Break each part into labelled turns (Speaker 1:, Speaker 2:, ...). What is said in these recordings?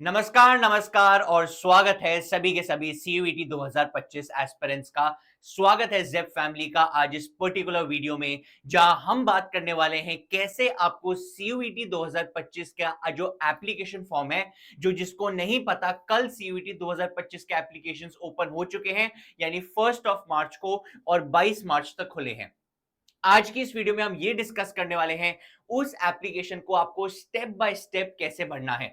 Speaker 1: नमस्कार, नमस्कार और स्वागत है सभी के सभी सीयूईटी 2025 एस्पिरेंट्स का। स्वागत है ज़ेप फैमिली का आज इस पर्टिकुलर वीडियो में, जहां हम बात करने वाले हैं कैसे आपको सीयूईटी 2025 का जो एप्लीकेशन फॉर्म है, जो जिसको नहीं पता, कल सीयूईटी 2025 के एप्लीकेशंस ओपन हो चुके हैं, यानी 1 मार्च को और 22 मार्च तक खुले हैं। आज की इस वीडियो में हम ये डिस्कस करने वाले हैं उस एप्लीकेशन को आपको स्टेप बाय स्टेप कैसे भरना है।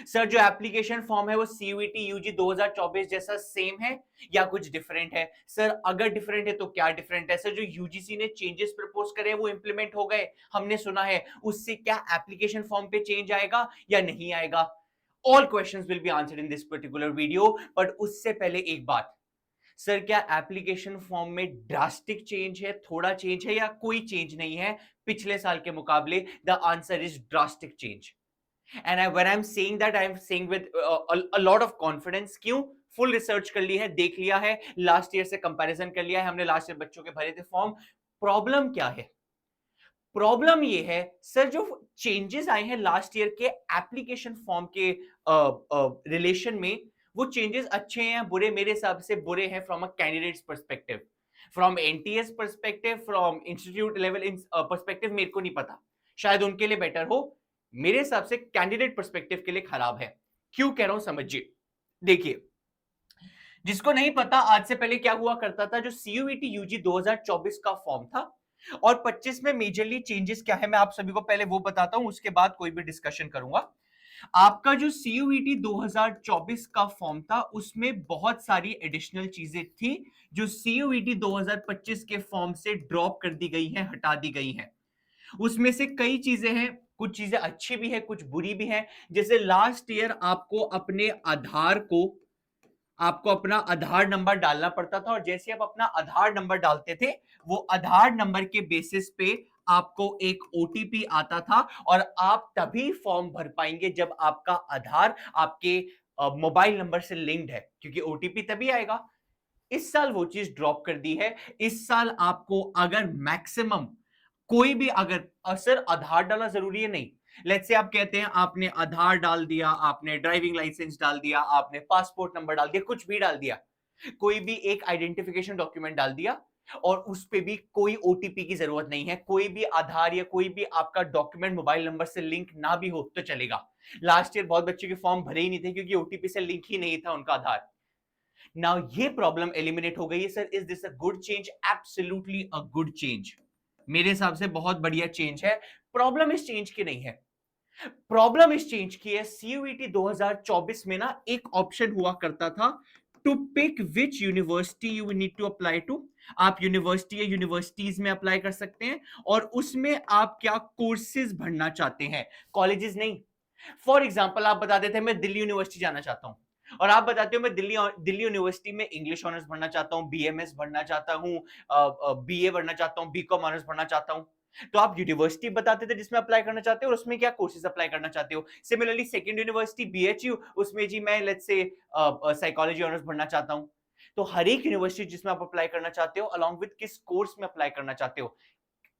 Speaker 1: सर, जो एप्लीकेशन फॉर्म है वो सीयूईटी यूजी 2024 जैसा सेम है या कुछ डिफरेंट है? सर, अगर डिफरेंट है तो क्या डिफरेंट है? सर, जो यूजीसी ने चेंजेस प्रपोज करे वो इंप्लीमेंट हो गए, हमने सुना है, उससे क्या एप्लीकेशन फॉर्म पे चेंज आएगा या नहीं आएगा? All questions will be answered in this particular video, but उससे पहले एक बात। सर, क्या एप्लीकेशन फॉर्म में ड्रास्टिक चेंज है, थोड़ा चेंज है या कोई चेंज नहीं है पिछले साल के मुकाबले? The answer is drastic change. When I'm saying that, I'm saying with a lot of confidence। क्यों? फुल रिसर्च कर ली है, देख लिया है, लास्ट ईयर से कंपैरिजन कर लिया है हमने, लास्ट ईयर बच्चों के भरे थे फॉर्म। प्रॉब्लम क्या है? प्रॉब्लम ये है सर, जो चेंजेस आए हैं लास्ट ईयर के एप्लीकेशन फॉर्म के रिलेशन में, वो चेंजेस अच्छे हैं या बुरे? मेरे हिसाब से बुरे हैं from a candidates perspective, from NTS perspective, from institute level perspective मेरे को नहीं पता, शायद उनके लिए बेटर हो। मेरे हिसाब से कैंडिडेट पर्सपेक्टिव के लिए खराब है। क्यों कह रहा हूं समझिए। देखिए, जिसको नहीं पता, आज से पहले क्या हुआ करता था, जो सीयूईटी यूजी 2024 का फॉर्म था और 25 में मेजरली चेंजेस क्या है, मैं आप सभी को पहले वो बताता हूं, उसके बाद कोई भी डिस्कशन करूंगा। आपका जो सीयूईटी 2024 का फॉर्म था, उसमें बहुत सारी एडिशनल चीजें थी जो सीयूईटी 2025 के फॉर्म से ड्रॉप कर दी गई हैं, हटा दी गई हैं। उसमें से कई चीजें हैं, कुछ चीजें अच्छी भी है, कुछ बुरी भी है। जैसे लास्ट ईयर आपको अपना आधार नंबर डालना पड़ता था, और जैसे आप अपना आधार नंबर डालते थे, वो आधार नंबर के बेसिस पे आपको एक ओटीपी आता था, और आप तभी फॉर्म भर पाएंगे जब आपका आधार आपके मोबाइल नंबर से लिंक्ड है, क्योंकि ओटीपी तभी आएगा। इस साल वो चीज ड्रॉप कर दी है। इस साल आपको अगर मैक्सिमम कोई भी, अगर सर आधार डालना जरूरी है नहीं, लेट्स से आप कहते हैं आपने आधार डाल दिया, आपने ड्राइविंग लाइसेंस डाल दिया, आपने पासपोर्ट नंबर डाल दिया, कुछ भी डाल दिया, कोई भी एक आइडेंटिफिकेशन डॉक्यूमेंट डाल दिया, और उस पे भी कोई ओटीपी की जरूरत नहीं है, कोई भी आधार या कोई भी आपका डॉक्यूमेंट मोबाइल नंबर से लिंक ना भी हो तो चलेगा। लास्ट ईयर बहुत बच्चों के फॉर्म भरे ही नहीं थे क्योंकि ओटीपी से लिंक ही नहीं था उनका आधार। नाउ ये प्रॉब्लम एलिमिनेट हो गई है। Sir, is this a good change? Absolutely a good change. मेरे हिसाब से बहुत बढ़िया चेंज है। प्रॉब्लम इस चेंज की नहीं है, प्रॉब्लम इस चेंज की है, सीयूईटी 2024 में ना एक ऑप्शन हुआ करता था, to pick which university you need to apply to. आप यूनिवर्सिटी या यूनिवर्सिटीज में अप्लाई कर सकते हैं, और उसमें आप क्या कोर्सेज भरना चाहते हैं, कॉलेजेस नहीं। फॉर एग्जाम्पल, आप बता देते हैं मैं दिल्ली यूनिवर्सिटी जाना चाहता हूं, और आप बताते हो मैं दिल्ली दिल्ली यूनिवर्सिटी में इंग्लिश ऑनर्स भरना चाहता हूं, बीएमएस भरना चाहता हूं, बीए भरना चाहता हूं, बीकॉम ऑनर्स भरना चाहता हूं। तो आप यूनिवर्सिटी बताते थे जिसमें अप्लाई करना चाहते हो और उसमें क्या कोर्सेज अप्लाई करना चाहते हो। सिमिलरली सेकंड यूनिवर्सिटी बीएचयू, उसमें जी मैं लेट्स से साइकोलॉजी ऑनर्स भरना चाहता हूं। तो हर एक यूनिवर्सिटी जिसमें आप अप्लाई करना चाहते हो, अलॉन्ग विद किस कोर्स में अप्लाई करना चाहते हो,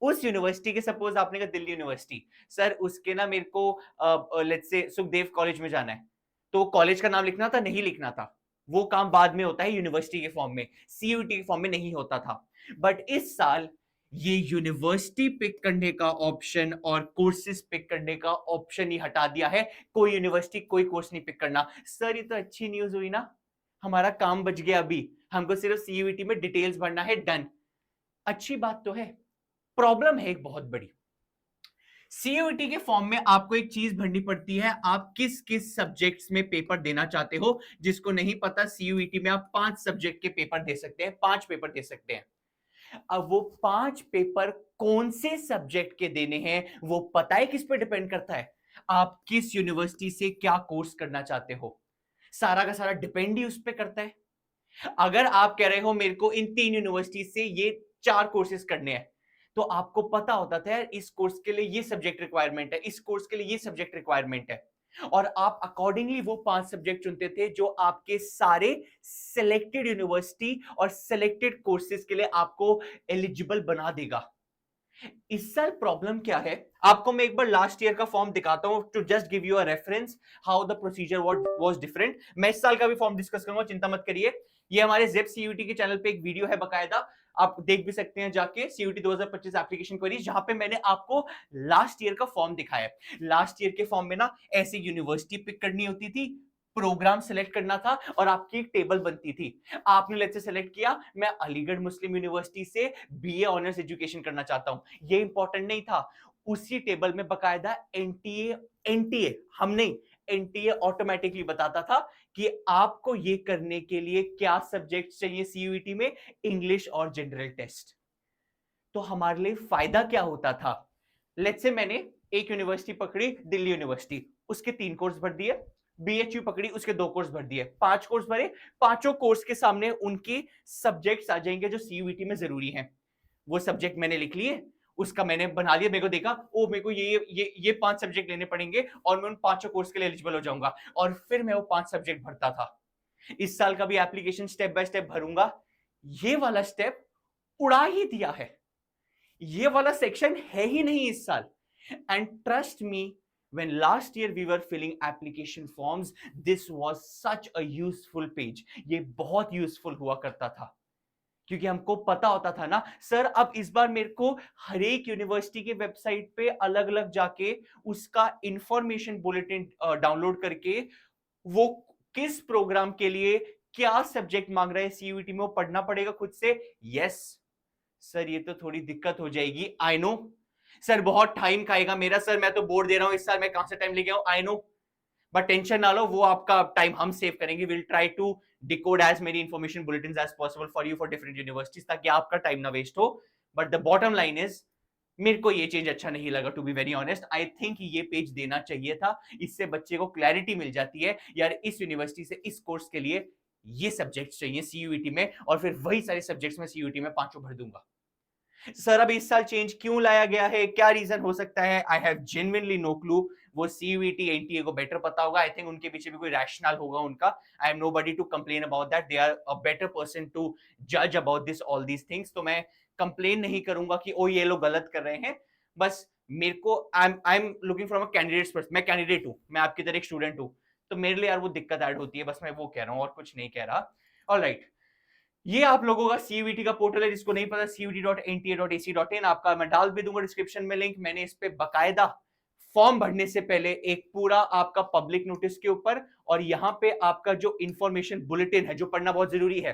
Speaker 1: उस यूनिवर्सिटी के, सपोज आपने कहा दिल्ली यूनिवर्सिटी, सर उसके ना मेरे को लेट्स से सुखदेव कॉलेज में जाना है, तो कॉलेज का नाम लिखना था, नहीं लिखना था, वो काम बाद में होता है यूनिवर्सिटी के फॉर्म में, सीयूटी के फॉर्म में नहीं होता था। बट इस साल ये यूनिवर्सिटी पिक करने का ऑप्शन और कोर्सेज पिक करने का ऑप्शन ही हटा दिया है। कोई यूनिवर्सिटी कोई कोर्स नहीं पिक करना। सर, ये तो अच्छी न्यूज हुई ना, हमारा काम बच गया। अभी हमको सिर्फ सीयूईटी में डिटेल्स भरना है, डन। अच्छी बात तो है। प्रॉब्लम है एक बहुत बड़ी, सीयूईटी के फॉर्म में आपको एक चीज भरनी पड़ती है, आप किस किस सब्जेक्ट्स में पेपर देना चाहते हो। जिसको नहीं पता, सीयूईटी में आप 5 सब्जेक्ट के पेपर दे सकते हैं, 5 पेपर दे सकते हैं। अब वो 5 पेपर कौन से सब्जेक्ट के देने हैं, वो पता है किस पे डिपेंड करता है, आप किस यूनिवर्सिटी से क्या कोर्स करना चाहते हो। सारा का सारा डिपेंड ही उस पे करता है। अगर आप कह रहे हो मेरे को इन 3 यूनिवर्सिटी से ये 4 कोर्सेज करने हैं, तो आपको पता होता था यार इस कोर्स के लिए ये सब्जेक्ट रिक्वायरमेंट है, इस कोर्स के लिए ये सब्जेक्ट रिक्वायरमेंट है, और आप अकॉर्डिंगली वो 5 सब्जेक्ट चुनते थे जो आपके सारे सिलेक्टेड यूनिवर्सिटी और सिलेक्टेड कोर्सेज के लिए आपको एलिजिबल बना देगा। इस साल प्रॉब्लम क्या है, आपको मैं एक बार लास्ट ईयर का फॉर्म दिखाता हूं to just give you a reference how the procedure was different. मैं इस साल का भी फॉर्म डिस्कस करूंगा, चिंता मत करिए। ये हमारे जेप सीयूटी के चैनल पे एक वीडियो है बकायदा, आप देख भी सकते हैं जाके, सीयूटी 2025 एप्लीकेशन क्वेरीज, जहां पे मैंने आपको लास्ट ईयर का फॉर्म दिखाया है। लास्ट ईयर के फॉर्म में ना ऐसी यूनिवर्सिटी पिक करनी होती थी, प्रोग्राम सेलेक्ट करना था और आपकी एक टेबल बनती थी। आपने लेट्स से सेलेक्ट किया मैं अलीगढ़ मुस्लिम यूनिवर्सिटी से बीए ऑनर्स एजुकेशन करना चाहता हूं, ये इंपॉर्टेंट नहीं था। उसी टेबल में बकायदा एनटीए, हम नहीं, एनटीए ऑटोमेटिकली बताता था कि आपको ये करने के लिए क्या सब्जेक्ट चाहिए सीयूईटी में, इंग्लिश और जनरल टेस्ट। तो हमारे लिए फायदा क्या होता था, लेट्स से मैंने एक यूनिवर्सिटी पकड़ी, दिल्ली यूनिवर्सिटी, उसके 3 कोर्स भर दिए। बीएचयू पकड़ी, उसके 2 कोर्स भर दिए, 5 कोर्स भरे। पांचों कोर्स के सामने उनके सब्जेक्ट्स आ जाएंगे जो सीयूईटी में जरूरी हैं। वो सब्जेक्ट मैंने लिख लिए, उसका मैंने बना लिया, मेरे को देखा ओ मेरे को ये 5 सब्जेक्ट लेने पड़ेंगे और मैं उन पांचों कोर्स के लिए एलिजिबल हो जाऊंगा, और फिर मैं वो 5 सब्जेक्ट भरता था। इस साल का भी एप्लीकेशन स्टेप बाय स्टेप भरूंगा, ये वाला स्टेप उड़ा ही दिया है, ये वाला सेक्शन है ही नहीं इस साल। And trust me, when last year we were filling application forms, this was such a useful page, ये बहुत यूजफुल हुआ करता था, क्योंकि हमको पता होता था ना सर, अब इस बार मेरे को हर एक यूनिवर्सिटी के वेबसाइट पे अलग अलग जाके उसका इंफॉर्मेशन बुलेटिन डाउनलोड करके वो किस प्रोग्राम के लिए क्या सब्जेक्ट मांग रहा है सीयूईटी में वो पढ़ना पड़ेगा खुद से। यस सर, ये तो थोड़ी दिक्कत हो जाएगी, आई नो सर, बहुत टाइम खाएगा मेरा सर, मैं तो बोर्ड दे रहा हूं इस साल, मैं कहां से टाइम लेके आऊं, आई नो, बट टेंशन ना लो, वो आपका टाइम हम सेव करेंगे। Will try to decode as many information bulletin as possible for you for different universities, ताकि आपका टाइम ना वेस्ट हो। But the bottom line is, मेरे को ये चेंज अच्छा नहीं लगा, to be very honest. I think ये पेज देना चाहिए था, इससे बच्चे को क्लैरिटी मिल जाती है यार इस यूनिवर्सिटी से इस कोर्स के लिए ये सब्जेक्ट्स चाहिए सीयूईटी में, और फिर वही सारे सब्जेक्ट्स में सीयूईटी में पांचों भर दूंगा। सर अब इस साल चेंज क्यों लाया गया है, क्या रीजन हो सकता है, I have genuinely no clue. वो सीयूईटी एनटीए को बेटर पता होगा, आई थिंक उनके पीछे भी कोई रैशनल होगा उनका। I am nobody to complain about that, they are a better person to जज about this all these things. तो मैं कंप्लेन नहीं करूंगा कि ओ ये लोग गलत कर रहे हैं, बस मेरे को I am looking from a candidate, मैं कैंडिडेट हूं, मैं आपकी तरह एक स्टूडेंट हूं, तो मेरे लिए यार वो दिक्कत ऐड होती है, बस मैं वो कह रहा हूं और कुछ नहीं कह रहा। ऑलराइट, ये आप लोगों का सीयूईटी का पोर्टल है, जिसको नहीं पता cuvt.nta.ac.in, आपका मैं डाल भी दूंगा डिस्क्रिप्शन में लिंक। मैंने इस पे बकायदा फॉर्म भरने से पहले एक पूरा आपका पब्लिक नोटिस के ऊपर, और यहाँ पे आपका जो इंफॉर्मेशन बुलेटिन है जो पढ़ना बहुत जरूरी है,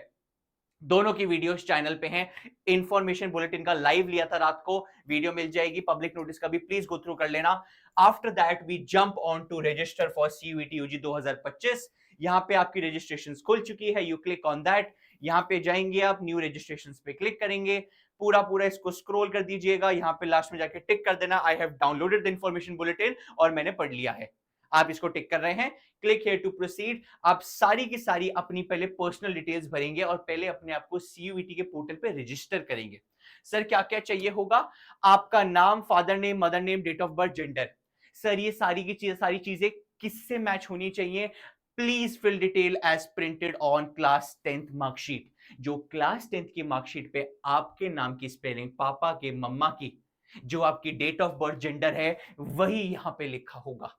Speaker 1: दोनों की वीडियोस चैनल पे हैं। इंफॉर्मेशन बुलेटिन का लाइव लिया था रात को, वीडियो मिल जाएगी, पब्लिक नोटिस का भी प्लीज गो थ्रू कर लेना। After that we jump on to register for CUET UG 2025। यहाँ पे आपकी रजिस्ट्रेशन खुल चुकी है, यू क्लिक ऑन दैट, यहाँ पे जाएंगे आप, न्यू रजिस्ट्रेशन पे क्लिक करेंगे, पूरा पूरा इसको स्क्रॉल कर दीजिएगा, यहाँ पे लास्ट में जाके टिक कर देना I have downloaded the information bulletin, और मैंने पढ़ लिया है। आप इसको टिक कर रहे हैं, क्लिक हियर टू प्रोसीड। आप सारी की सारी अपनी पहले पर्सनल डिटेल्स भरेंगे और पहले अपने आप को सीयूईटी के पोर्टल पे रजिस्टर करेंगे। सर क्या क्या चाहिए होगा, आपका नाम, father name, mother name, date of birth, gender. Sir ये सारी चीजें किससे मैच होनी चाहिए, please fill detail as printed on class 10th marksheet. जो क्लास 10th की मार्कशीट पे आपके नाम की स्पेलिंग, पापा के, मम्मा की, जो आपकी डेट ऑफ बर्थ, जेंडर है, वही यहां पे लिखा होगा।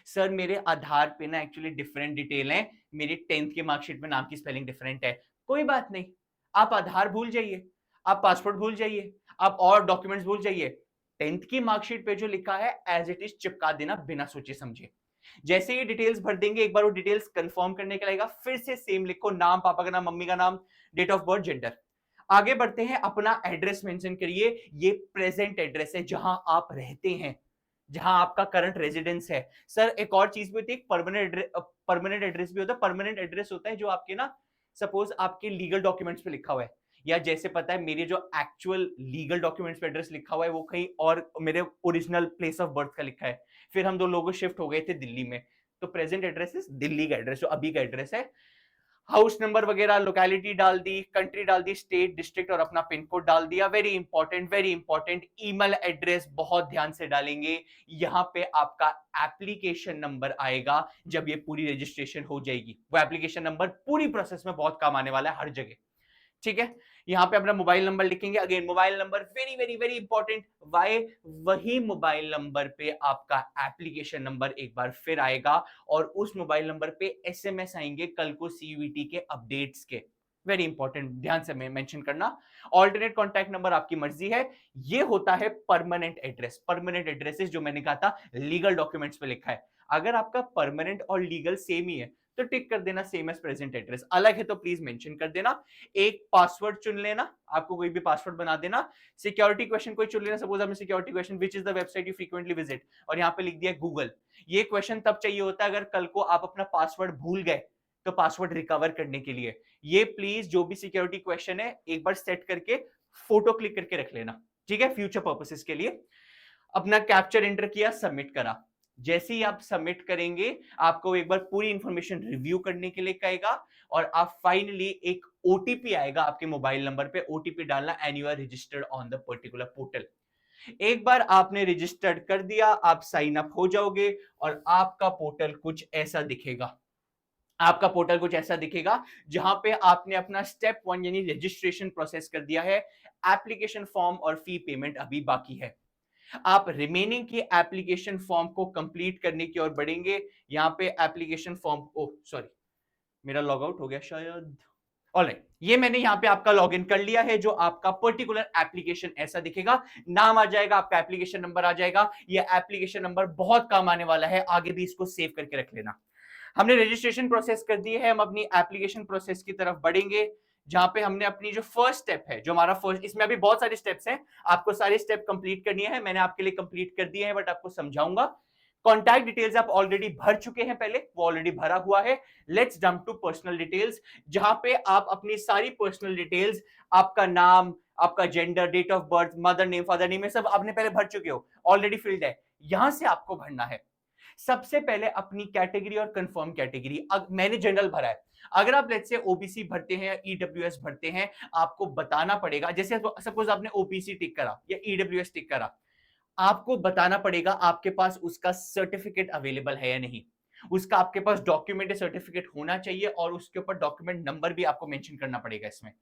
Speaker 1: सर मेरे आधार पे ना एक्चुअली डिफरेंट डिटेल है, मेरी 10th की मार्कशीट में नाम की स्पेलिंग डिफरेंट है। कोई बात नहीं, आप आधार भूल जाइए, आप पासपोर्ट भूल जाइए, आप और डॉक्यूमेंट्स भूल जाइए, 10th की मार्कशीट पे जो लिखा है एज इट इज चिपका देना बिना सोचे समझे। जैसे ये डिटेल्स भर देंगे, एक बार वो डिटेल्स कंफर्म करने के लगेगा, फिर से सेम लिखो, नाम, पापा का नाम, मम्मी का नाम, डेट ऑफ बर्थ, जेंडर। आगे बढ़ते हैं, अपना एड्रेस मेंशन करिए, ये प्रेजेंट एड्रेस है जहां आप रहते हैं, जहां आपका करंट रेजिडेंस है। सर एक और चीज भी होती है, परमानेंट एड्रेस भी होता है। परमानेंट एड्रेस होता है जो आपके ना, सपोज आपके लीगल डॉक्यूमेंट्स पे लिखा हुआ है, या जैसे पता है मेरे जो एक्चुअल लीगल डॉक्यूमेंट्स पे एड्रेस लिखा हुआ है वो कहीं और मेरे ओरिजिनल प्लेस ऑफ बर्थ का लिखा है, फिर हम दो लोग शिफ्ट हो गए थे दिल्ली में, तो प्रेजेंट एड्रेस इज दिल्ली का एड्रेस, जो अभी का एड्रेस है। हाउस नंबर वगैरह, लोकेलिटी डाल दी, कंट्री डाल दी, स्टेट, डिस्ट्रिक्ट और अपना पिन कोड डाल दिया। वेरी इंपॉर्टेंट, ईमेल एड्रेस बहुत ध्यान से डालेंगे। यहाँ पे आपका एप्लीकेशन नंबर आएगा जब ये पूरी रजिस्ट्रेशन हो जाएगी, वो एप्लीकेशन नंबर पूरी प्रोसेस में बहुत काम आने वाला है हर जगह। ठीक है, यहाँ पे अपना मोबाइल नंबर लिखेंगे। Again mobile number very very very important. Why? वही मोबाइल नंबर पे आपका एप्लीकेशन नंबर एक बार फिर आएगा और उस मोबाइल नंबर पे एसएमएस आएंगे कल को सीयूईटी के अपडेट्स के। वेरी इंपॉर्टेंट, ध्यान से मेंशन करना। ऑल्टरनेट कॉन्टैक्ट नंबर आपकी मर्जी है। ये होता है परमानेंट एड्रेस। परमानेंट एड्रेसेस जो मैंने कहा था लीगल डॉक्यूमेंट्स पे लिखा है, अगर आपका परमानेंट और लीगल सेम ही है तो टिक कर देना सेम एज प्रेजेंट एड्रेस। अलग है तो प्लीज मेंशन कर देना। एक पासवर्ड चुन लेना, आपको कोई भी पासवर्ड बना देना। सिक्योरिटी क्वेश्चन कोई चुन लेना, सपोज आपने security question which is the website you frequently visit और यहाँ पे लिख दिया गूगल। ये क्वेश्चन तब चाहिए होता है अगर कल को आप अपना पासवर्ड भूल गए तो पासवर्ड रिकवर करने के लिए। ये प्लीज जो भी सिक्योरिटी क्वेश्चन है एक बार सेट करके फोटो क्लिक करके रख लेना, ठीक है, फ्यूचर पर्पसेस के लिए। अपना कैप्चर एंटर किया, सबमिट करा। जैसे ही आप सबमिट करेंगे आपको एक बार पूरी इंफॉर्मेशन रिव्यू करने के लिए कहेगा और आप फाइनली एक ओटीपी आएगा आपके मोबाइल नंबर पे। ओटीपी डालना and you are registered on the particular portal. एक बार आपने रजिस्टर्ड कर दिया, आप साइन अप हो जाओगे और आपका पोर्टल कुछ ऐसा दिखेगा। आपका पोर्टल कुछ ऐसा दिखेगा जहां पे आपने अपना स्टेप 1 यानी रजिस्ट्रेशन प्रोसेस कर दिया है। एप्लीकेशन फॉर्म और फी पेमेंट अभी बाकी है। आप रिमेनिंग की एप्लीकेशन फॉर्म को कंप्लीट करने की ओर बढ़ेंगे। यहां पे एप्लीकेशन फॉर्म, ओह सॉरी मेरा लॉग आउट हो गया शायद। ऑलराइट, ये मैंने यहां पे आपका लॉगिन कर लिया है। जो आपका पर्टिकुलर एप्लीकेशन ऐसा दिखेगा, नाम आ जाएगा, आपका एप्लीकेशन नंबर आ जाएगा। ये एप्लीकेशन नंबर बहुत काम आने वाला है, आगे भी इसको सेव करके रख लेना। हमने रजिस्ट्रेशन प्रोसेस कर दी है, हम अपनी एप्लीकेशन प्रोसेस की तरफ बढ़ेंगे जहां पे हमने अपनी जो फर्स्ट स्टेप है, जो हमारा फर्स्ट, इसमें अभी बहुत सारे स्टेप्स हैं, आपको सारे स्टेप कंप्लीट करनी है। मैंने आपके लिए कंप्लीट कर दिए हैं बट आपको समझाऊंगा। कॉन्टैक्ट डिटेल्स आप ऑलरेडी भर चुके हैं, पहले वो ऑलरेडी भरा हुआ है। Let's jump to personal details, जहां पे आप अपनी सारी पर्सनल डिटेल्स, आपका नाम, आपका gender, date of birth, mother name, father name, सब आपने पहले भर चुके हो, ऑलरेडी फिल्ड है। यहां से आपको भरना है सबसे पहले अपनी कैटेगरी और कंफर्म कैटेगरी। मैंने जनरल भरा है, अगर आप लेट्स से ओबीसी भरते हैं या ईडब्ल्यूएस भरते हैं, आपको बताना पड़ेगा, जैसे सपोज आपने ओबीसी टिक करा या ईडब्ल्यूएस टिक करा, आपको बताना पड़ेगा आपके पास उसका सर्टिफिकेट अवेलेबल है या नहीं। उसका आपके पास डॉक्यूमेंट या सर्टिफिकेट होना चाहिए और उसके ऊपर डॉक्यूमेंट नंबर भी आपको मेंशन करना पड़ेगा इसमें,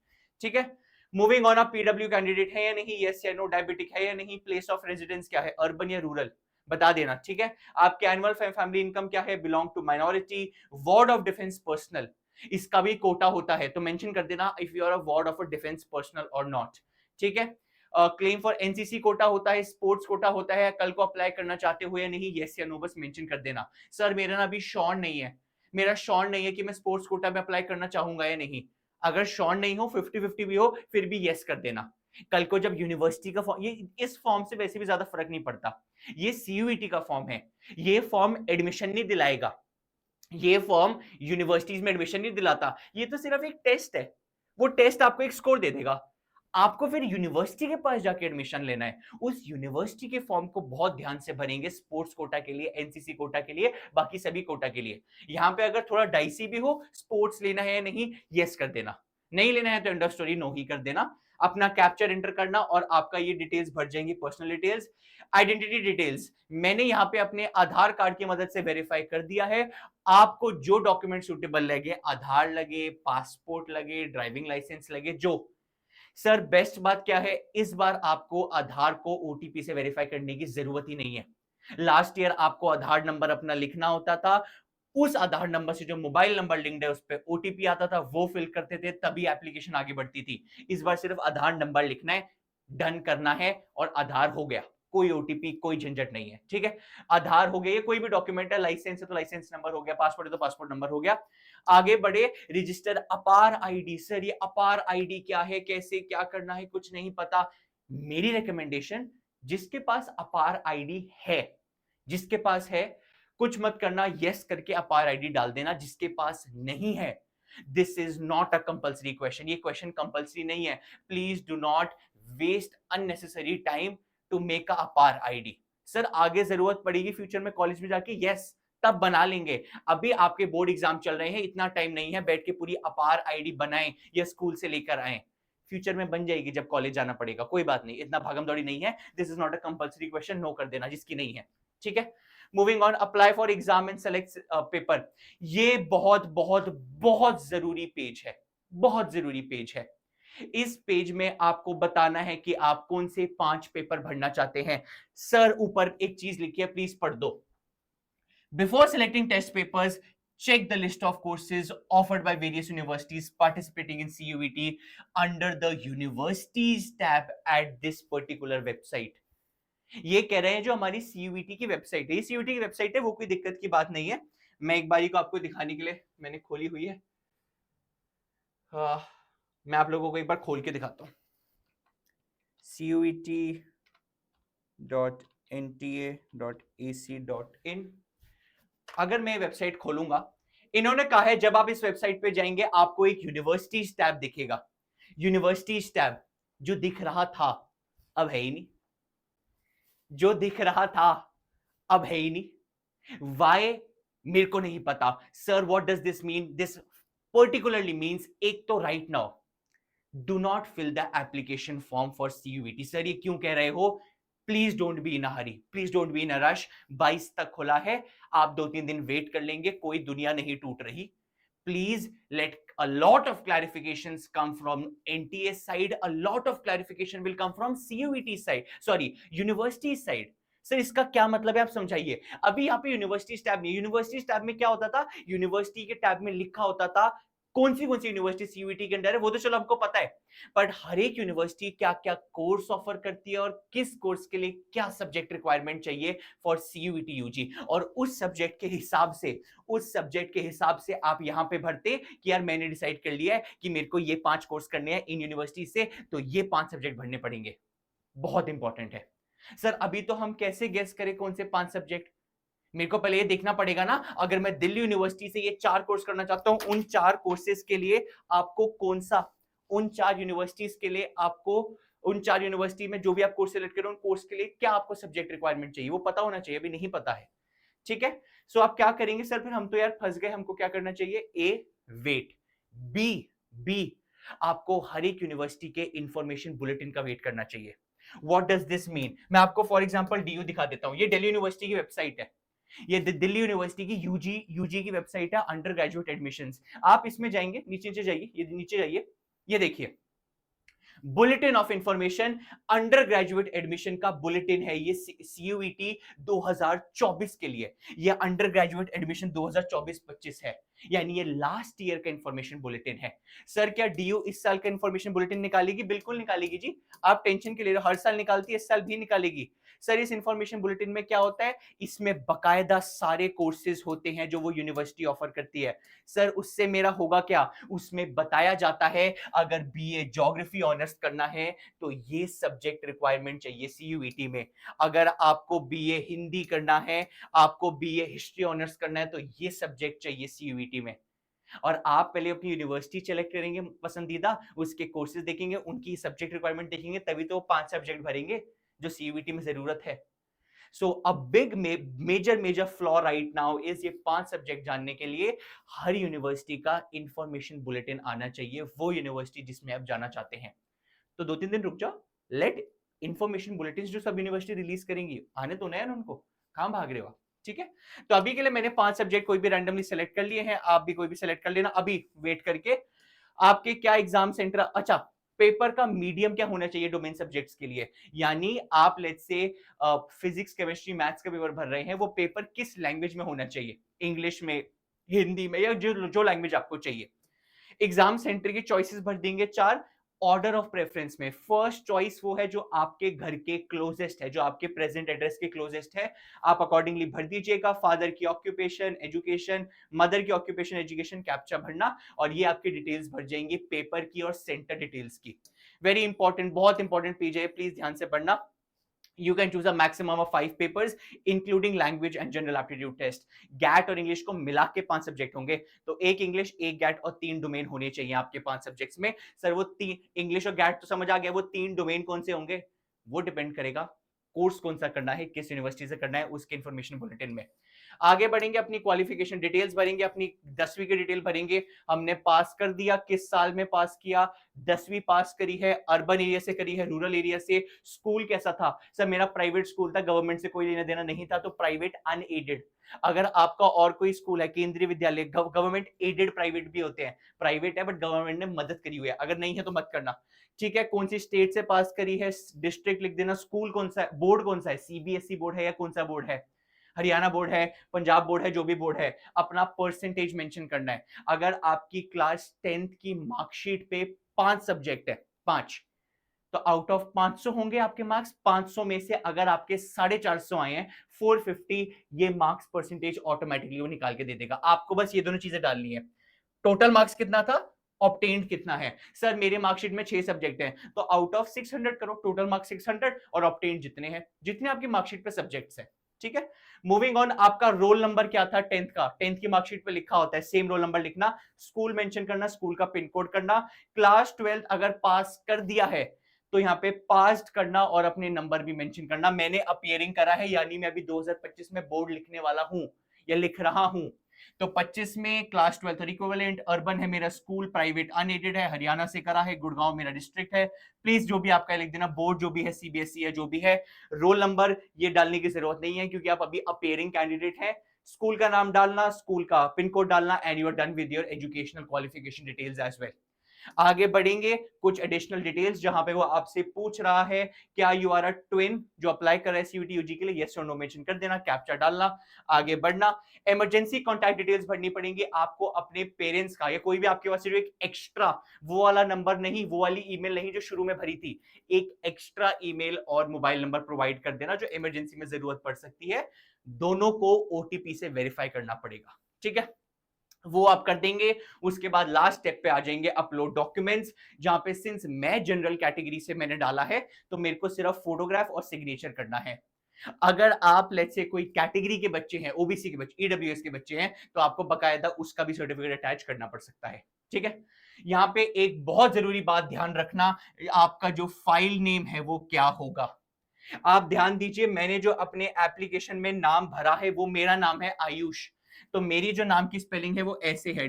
Speaker 1: ठीक है। मूविंग ऑन, आप पीडब्ल्यू कैंडिडेट है या नहीं, यस या नो, डायबिटिक है या नहीं, प्लेस ऑफ रेजिडेंस क्या है, अर्बन या रूरल, बता देना, ठीक है। आपके एनुअल फैमिली इनकम क्या है, belong to minority, ward of defence personal, इसका भी कोटा होता है तो मेंशन कर देना if you are a ward of a defence personal और नॉट, ठीक है। क्लेम फॉर एनसीसी कोटा होता है, स्पोर्ट्स कोटा होता है, कल को अप्लाई करना चाहते हो या नहीं, यस या नो बस मेंशन कर देना। सर मेरा ना अभी श्योर नहीं है, मेरा श्योर नहीं है कि मैं स्पोर्ट्स कोटा में अप्लाई करना चाहूंगा या नहीं। अगर श्योर नहीं हो, 50-50 भी हो, फिर भी यस कर देना। कल को जब यूनिवर्सिटी का फॉर्म, ये इस फॉर्म से वैसे भी ज्यादा फर्क नहीं पड़ता, ये सीयूईटी का फॉर्म है, ये फॉर्म एडमिशन नहीं दिलाएगा, ये फॉर्म यूनिवर्सिटीज में एडमिशन नहीं दिलाता, ये तो सिर्फ एक टेस्ट है। वो टेस्ट आपको एक स्कोर दे देगा, आपको फिर यूनिवर्सिटी के पास जाके एडमिशन लेना है। उस यूनिवर्सिटी के फॉर्म को बहुत ध्यान से भरेंगे, स्पोर्ट्स कोटा के लिए, एनसीसी कोटा के लिए, बाकी सभी कोटा के लिए। यहां पे अगर थोड़ा डाइसी भी हो, स्पोर्ट्स लेना है या नहीं, यस कर देना, नहीं लेना है तो एंड ऑफ स्टोरी, नो ही कर देना। अपना कैप्चर एंटर करना और आपका ये डिटेल्स भर जाएंगी, पर्सनल डिटेल्स। आइडेंटिटी डिटेल्स मैंने यहाँ पे अपने आधार कार्ड की मदद से वेरीफाई कर दिया है। आपको जो डॉक्यूमेंट सुटेबल लगे, आधार लगे, पासपोर्ट लगे, ड्राइविंग लाइसेंस लगे, जो। सर बेस्ट बात क्या है, इस बार आपको आधार को ओटीपी से वेरीफाई करने की जरूरत ही नहीं है। लास्ट ईयर आपको आधार नंबर अपना लिखना होता था, उस आधार नंबर से जो मोबाइल नंबर लिंक्ड है उस पर ओटीपी आता था, वो फिल करते थे, तभी एप्लीकेशन आगे बढ़ती थी। इस बार सिर्फ आधार नंबर लिखना है, डन करना है और आधार हो गया, कोई ओटीपी, कोई झंझट नहीं है, ठीक है। आधार हो गया, ये कोई भी डॉक्यूमेंट है, लाइसेंस है तो लाइसेंस नंबर हो गया, पासपोर्ट है तो पासपोर्ट नंबर हो गया। आगे बढ़े, रजिस्टर अपार आईडी। सर ये अपार आईडी क्या है, कैसे क्या करना है, कुछ नहीं पता। मेरी रिकमेंडेशन, जिसके पास अपार आईडी है, जिसके पास है, कुछ मत करना, यस करके अपार आईडी डाल देना। जिसके पास नहीं है, this is not a compulsory question, ये क्वेश्चन कंपल्सरी नहीं है। Please do not waste unnecessary time to make a APAAR ID. Sir आगे जरूरत पड़ेगी फ्यूचर में कॉलेज में जाके, यस तब बना लेंगे। अभी आपके बोर्ड एग्जाम चल रहे हैं, इतना टाइम नहीं है बैठ के पूरी अपार आईडी बनाएं या स्कूल से लेकर आए। फ्यूचर में बन जाएगी जब कॉलेज जाना पड़ेगा, कोई बात नहीं, इतना भागम दौड़ी नहीं है। This is not a compulsory question, no कर देना जिसकी नहीं है, ठीक है। Moving on, apply for exam and select paper. ये बहुत बहुत बहुत जरूरी पेज है, बहुत जरूरी पेज है। इस पेज में आपको बताना है कि आप कौन से 5 पेपर भरना चाहते हैं। सर ऊपर एक चीज लिखी है, प्लीज पढ़ दो। Before selecting test papers, check the list of courses offered by various universities participating in CUET under the universities tab at this particular website. ये कह रहे हैं जो हमारी CUET की वेबसाइट है, ये CUET की वेबसाइट है, वो कोई दिक्कत की बात नहीं है। मैं एक बारी को आपको दिखाने के लिए मैंने खोली हुई है। मैं आप लोगों को एक बार खोल के दिखाता हूँ। CUET.nta.ac.in। अगर मैं वेबसाइट खोलूंगा, इन्होंने कहा है जब आप इस वेबसाइट पे जाएंगे आपको एक यूनिवर्सिटीज टैब दिखेगा। यूनिवर्सिटीज टैब जो दिख रहा था अब है ही नहीं, जो दिख रहा था अब है ही नहीं। वाई? मेरे को नहीं पता। Sir what does this mean? This particularly means, एक तो right now do not fill the application form for CUET। Sir ये क्यों कह रहे हो? Please don't be in a hurry, please don't be in a rush. 22 तक खुला है, आप 2-3 दिन वेट कर लेंगे, कोई दुनिया नहीं टूट रही। Please let a lot of clarifications come from NTA side, a lot of clarification will come from CUET side, sorry, university side। Sir इसका क्या मतलब है, आप समझाइए। अभी यहाँ पे यूनिवर्सिटी टैब में, यूनिवर्सिटी टैब में क्या होता था, यूनिवर्सिटी के टैब में लिखा होता था कौन सी यूनिवर्सिटी CUET के अंदर है, वो तो चलो हमको पता है, बट हर एक यूनिवर्सिटी क्या क्या कोर्स ऑफर करती है और किस कोर्स के लिए क्या सब्जेक्ट रिक्वायरमेंट चाहिए फॉर CUET UG, और उस सब्जेक्ट के हिसाब से, उस सब्जेक्ट के हिसाब से आप यहां पे भरते कि यार मैंने डिसाइड कर लिया है कि मेरे को ये 5 कोर्स करने हैं इन यूनिवर्सिटी से, तो ये 5 सब्जेक्ट भरने पड़ेंगे। बहुत इंपॉर्टेंट है। सर अभी तो हम कैसे गेस करें कौन से 5 सब्जेक्ट? मेरे को पहले ये देखना पड़ेगा ना, अगर मैं दिल्ली यूनिवर्सिटी से ये 4 कोर्स करना चाहता हूं, उन 4 कोर्सेज के लिए आपको कौन सा, उन 4 यूनिवर्सिटीज के लिए आपको, उन 4 यूनिवर्सिटी में जो भी आप कोर्स सेलेक्ट करें उन कोर्स के लिए क्या आपको सब्जेक्ट रिक्वायरमेंट चाहिए, वो पता होना चाहिए, अभी नहीं पता है। ठीक है, सो आप क्या करेंगे सर, फिर हम तो यार फंस गए, हमको क्या करना चाहिए? ए, वेट। बी, बी, आपको हर एक यूनिवर्सिटी के इंफॉर्मेशन बुलेटिन का वेट करना चाहिए। What does this mean? मैं आपको फॉर एग्जांपल डीयू दिखा देता हूं, ये दिल्ली यूनिवर्सिटी की वेबसाइट है, ये दिल्ली यूनिवर्सिटी की यूजी की वेबसाइट है, अंडर ग्रेजुएट एडमिशंस। आप इसमें जाएंगे, नीचे जाइए, ये नीचे जाइए, ये देखिए bulletin of information, under graduate admission का बुलेटिन है ये CUET 2024 के लिए। ये अंडर ग्रेजुएट एडमिशन 2024-25 है, यानी ये लास्ट ईयर का इंफॉर्मेशन बुलेटिन है। सर क्या डीयू इस साल का इंफॉर्मेशन बुलेटिन निकालेगी? बिल्कुल निकालेगी जी, आप टेंशन के लिए हर साल निकालती है, इस साल भी निकालेगी। सर इस इंफॉर्मेशन बुलेटिन में क्या होता है? इसमें बकायदा सारे कोर्सेज होते हैं जो वो यूनिवर्सिटी ऑफर करती है। सर उससे मेरा होगा क्या? उसमें बताया जाता है अगर बीए ज्योग्राफी ऑनर्स करना है तो ये सब्जेक्ट रिक्वायरमेंट चाहिए CUET में, अगर आपको बीए हिंदी करना है, आपको बीए हिस्ट्री ऑनर्स करना है तो ये सब्जेक्ट चाहिए CUET में। और आप पहले अपनी यूनिवर्सिटी सेलेक्ट करेंगे पसंदीदा, उसके कोर्सेज देखेंगे, उनकी सब्जेक्ट रिक्वायरमेंट देखेंगे, तभी तो 5 सब्जेक्ट भरेंगे जो CUET में जरूरत है। So a big major flaw right now is, ये 5 सब्जेक्ट जानने के लिए हर यूनिवर्सिटी का इंफॉर्मेशन बुलेटिन आना चाहिए, वो यूनिवर्सिटी जिसमें आप जाना चाहते हैं। तो 2-3 दिन रुक जाओ, लेट इंफॉर्मेशन बुलेटिन जो सब यूनिवर्सिटी रिलीज करेंगी आने तो नया उनको, कहां भाग रहे हो? ठीक है, तो अभी के लिए मैंने 5 सब्जेक्ट कोई भी रैंडमली सेलेक्ट कर लिए हैं, आप भी कोई भी सेलेक्ट कर लेना अभी वेट करके। आपके क्या एग्जाम सेंटर, अच्छा पेपर का मीडियम क्या होना चाहिए डोमेन सब्जेक्ट्स के लिए, यानी आप let's say physics chemistry maths का पेपर भर रहे हैं, वो पेपर किस लैंग्वेज में होना चाहिए? इंग्लिश में, हिंदी में, या जो लैंग्वेज आपको चाहिए। एग्जाम सेंटर की चॉइसेस भर देंगे 4। ऑर्डर ऑफ प्रेफरेंस में फर्स्ट चॉइस वो है जो आपके घर के क्लोजेस्ट है, जो आपके प्रेजेंट एड्रेस के क्लोजेस्ट है, आप अकॉर्डिंगली भर दीजिएगा। फादर की ऑक्यूपेशन, एजुकेशन, मदर की ऑक्यूपेशन, एजुकेशन, कैप्चा भरना, और ये आपकी डिटेल्स भर जाएंगी पेपर की और सेंटर डिटेल्स की। वेरी इंपॉर्टेंट, बहुत इंपॉर्टेंट पेज है, प्लीज ध्यान से पढ़ना। You can choose a maximum of 5 papers including language and general aptitude test। GAT और इंग्लिश को मिला के 5 सब्जेक्ट होंगे, तो एक इंग्लिश, एक गैट और 3 डोमेन होने चाहिए आपके 5 सब्जेक्ट्स में। सर वो 3 इंग्लिश और गैट तो समझ आ गया, वो 3 डोमेन कौन से होंगे वो डिपेंड करेगा कोर्स कौन सा करना है, किस यूनिवर्सिटी से करना है, उसके इंफॉर्मेशन बुलेटिन में। आगे बढ़ेंगे, अपनी क्वालिफिकेशन डिटेल्स भरेंगे, अपनी 10वीं की डिटेल भरेंगे। हमने पास कर दिया, किस साल में पास किया, 10वीं पास करी है, अर्बन एरिया से करी है, रूरल एरिया से, स्कूल कैसा था, सर मेरा प्राइवेट स्कूल था, गवर्नमेंट से कोई लेना देना नहीं था, तो प्राइवेट अनएडेड। अगर आपका और कोई स्कूल है, केंद्रीय विद्यालय, गवर्नमेंट एडेड प्राइवेट भी होते हैं, प्राइवेट है बट गवर्नमेंट ने मदद करी हुई है, अगर नहीं है तो मत करना, ठीक है। कौन सी स्टेट से पास करी है, डिस्ट्रिक्ट लिख देना, स्कूल कौन सा है, बोर्ड कौन सा है, सीबीएसई बोर्ड है या कौन सा बोर्ड है, हरियाणा बोर्ड है, पंजाब बोर्ड है, जो भी बोर्ड है, अपना परसेंटेज मेंशन करना है। अगर आपकी क्लास 10th की मार्कशीट पे 5 सब्जेक्ट है, 5, तो आउट ऑफ 500 होंगे आपके मार्क्स, 500 में से अगर आपके 450 आए हैं, 450, ये मार्क्स परसेंटेज ऑटोमेटिकली वो निकाल के दे देगा। आपको बस ये दोनों चीजें डालनी है। टोटल मार्क्स कितना था, ऑब्टेन्ड कितना है, सर मेरे मार्कशीट में 6 सब्जेक्ट हैं, तो आउट ऑफ 600 करो, टोटल मार्क्स 600 और ऑब्टेन्ड जितने हैं, जितने आपकी मार्कशीट पे सब्जेक्ट्स हैं, ठीक है। मूविंग ऑन, आपका रोल नंबर क्या था 10th का, 10th की मार्कशीट पे लिखा होता है, सेम रोल नंबर लिखना, स्कूल मेंशन करना, स्कूल का पिन कोड करना, क्लास 12th अगर पास कर दिया है तो यहाँ पे पास्ड करना और अपने नंबर भी मेंशन करना। मैंने अपीयरिंग करा है, यानी मैं अभी 2025 में बोर्ड लिखने वाला हूं या लिख रहा हूं, तो 25 में क्लास 12th इक्विवेलेंट, अर्बन है मेरा स्कूल, प्राइवेट अनएडेड है, हरियाणा से करा है, गुड़गांव मेरा डिस्ट्रिक्ट है, प्लीज जो भी आपका लिख देना, बोर्ड जो भी है, सीबीएसई है, जो भी है, रोल नंबर ये डालने की जरूरत नहीं है क्योंकि आप अभी अपीयरिंग कैंडिडेट है। स्कूल का नाम डालना, स्कूल का पिन कोड डालना, and you are done with your educational qualification details as well. आगे बढ़ेंगे, कुछ एडिशनल डिटेल्स जहां पे वो आपसे पूछ रहा है क्या यू आर अ ट्विन, जो अप्लाई कर रहा है सीयूटी यूजी के लिए, यस और नो मेंशन कर देना, कैप्चा डालना, आगे बढ़ना। इमरजेंसी कॉन्टैक्ट डिटेल्स भरनी पड़ेंगी आपको, अपने पेरेंट्स का या कोई भी आपके पास सिर्फ एक एक्स्ट्रा वो वाला नंबर नहीं, वो वाली ईमेल नहीं जो शुरू में भरी थी, एक एक्स्ट्रा ईमेल और मोबाइल नंबर प्रोवाइड कर देना जो इमरजेंसी में जरूरत पड़ सकती है। दोनों को ओटीपी से वेरीफाई करना पड़ेगा, ठीक है, वो आप कर देंगे। उसके बाद लास्ट स्टेप पे आ जाएंगे अपलोड डॉक्यूमेंट्स, जहां पे सिंस मैं जनरल कैटेगरी से मैंने डाला है तो मेरे को सिर्फ फोटोग्राफ और सिग्नेचर करना है। अगर आप लेट्स से कोई कैटेगरी के बच्चे हैं, ओबीसी के बच्चे, ईडब्ल्यूएस के बच्चे हैं, तो आपको बकायदा उसका भी सर्टिफिकेट अटैच करना पड़ सकता है, ठीक है। यहाँ पे एक बहुत जरूरी बात ध्यान रखना, आपका जो फाइल नेम है वो क्या होगा। आप ध्यान दीजिए, मैंने जो अपने एप्लीकेशन में नाम भरा है वो मेरा नाम है आयुष, तो मेरी जो नाम की स्पेलिंग है वो ऐसे है,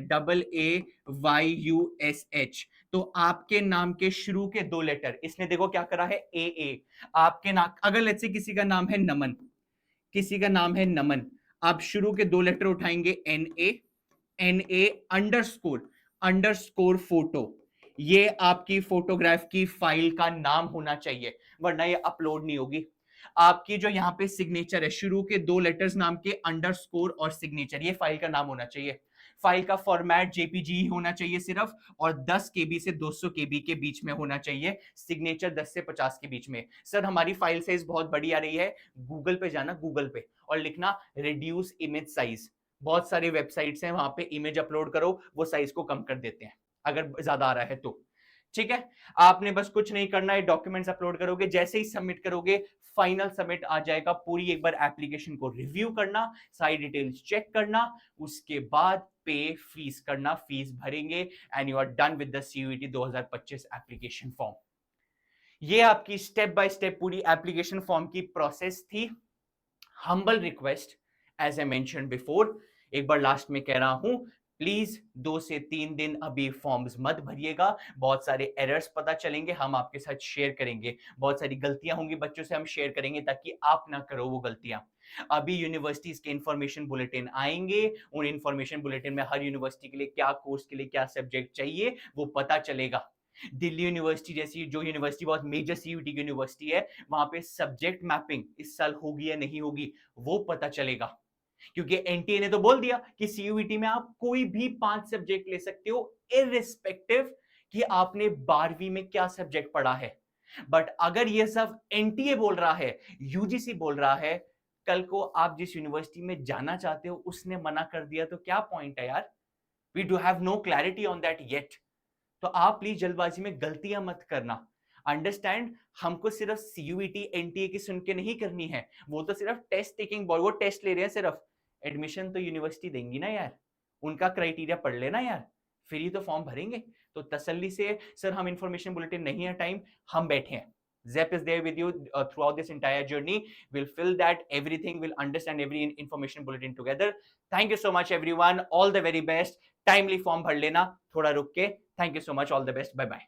Speaker 1: AAYUSH। तो आपके नाम के शुरू के 2 लेटर, इसने देखो क्या करा है, AA। आपके नाम, अगर लेट्स से किसी का नाम है नमन, किसी का नाम है नमन, आप शुरू के 2 लेटर उठाएंगे, NA अंडरस्कोर, अंडरस्कोर फोटो, ये आपकी फोटोग्राफ की फाइल का नाम होना चाहिए, वरना ये अपलोड नहीं होगी। आपकी जो यहाँ पे सिग्नेचर है, शुरू के 2 लेटर्स नाम के, अंडरस्कोर और सिग्नेचर, ये फाइल का नाम होना चाहिए। फाइल का फॉर्मेट जेपीजी होना चाहिए सिर्फ, और 10 केबी से 200 केबी के बीच में होना चाहिए, सिग्नेचर 10 से 50 के बीच में। सर हमारी फाइल साइज बहुत बड़ी आ रही है, गूगल पे जाना, गूगल पे और लिखना रिड्यूस इमेज साइज, बहुत सारे वेबसाइट्स हैं, वहां पे इमेज अपलोड करो, वो साइज को कम कर देते हैं अगर ज्यादा आ रहा है तो, ठीक है। आपने बस कुछ नहीं करना है, डॉक्यूमेंट्स अपलोड करोगे, जैसे ही सबमिट करोगे फाइनल सबमिट आ जाएगा, पूरी एक बार एप्लीकेशन को रिव्यू करना, सारी डिटेल्स चेक करना, उसके बाद पे फीस करना, फीस भरेंगे and you are done with the CUET 2025 application form. ये आपकी स्टेप बाय स्टेप पूरी एप्लीकेशन फॉर्म की प्रोसेस थी। Humble request, as I mention before, एक बार लास्ट में कह रहा हूं, प्लीज 2 से 3 दिन अभी फॉर्म्स मत भरिएगा, बहुत सारे एरर्स पता चलेंगे, हम आपके साथ शेयर करेंगे, बहुत सारी गलतियां होंगी बच्चों से हम शेयर करेंगे ताकि आप ना करो वो गलतियां। अभी यूनिवर्सिटीज के इंफॉर्मेशन बुलेटिन आएंगे, उन इंफॉर्मेशन बुलेटिन में हर यूनिवर्सिटी के लिए क्या कोर्स के लिए क्या सब्जेक्ट चाहिए वो पता चलेगा। दिल्ली यूनिवर्सिटी जैसी जो यूनिवर्सिटी बहुत मेजर सीयूटी की यूनिवर्सिटी है, वहां पे सब्जेक्ट मैपिंग इस साल होगी या नहीं होगी वो पता चलेगा, क्योंकि एनटीए ने तो बोल दिया कि सीयूईटी में आप कोई भी 5 सब्जेक्ट ले सकते हो, इररिस्पेक्टिव कि आपने 12वीं में क्या सब्जेक्ट पढ़ा है। बट अगर ये सब एनटीए बोल रहा है, यूजीसी बोल रहा है, कल को आप जिस यूनिवर्सिटी में जाना चाहते हो उसने मना कर दिया तो क्या पॉइंट है यार। We do have no clarity on that yet. तो आप प्लीज जल्दबाजी में गलतियां मत करना, अंडरस्टैंड। हमको सिर्फ सीयूईटी एनटीए की सुन के नहीं करनी है, वो तो सिर्फ टेस्ट टेकिंग बोर्ड, वो टेस्ट ले रहे हैं सिर्फ, एडमिशन तो यूनिवर्सिटी देंगी ना यार, उनका क्राइटेरिया पढ़ लेना यार, फिर ही तो फॉर्म भरेंगे। तो तसल्ली से, सर हम इंफॉर्मेशन बुलेटिन नहीं है टाइम, हम बैठे हैं, Zep is there with you throughout this entire journey. We'll fill that everything, we'll understand every information bulletin together. Thank you so much everyone, all the very best. Timely form भर लेना थोड़ा रुक के. Thank you so much, all the best, bye bye.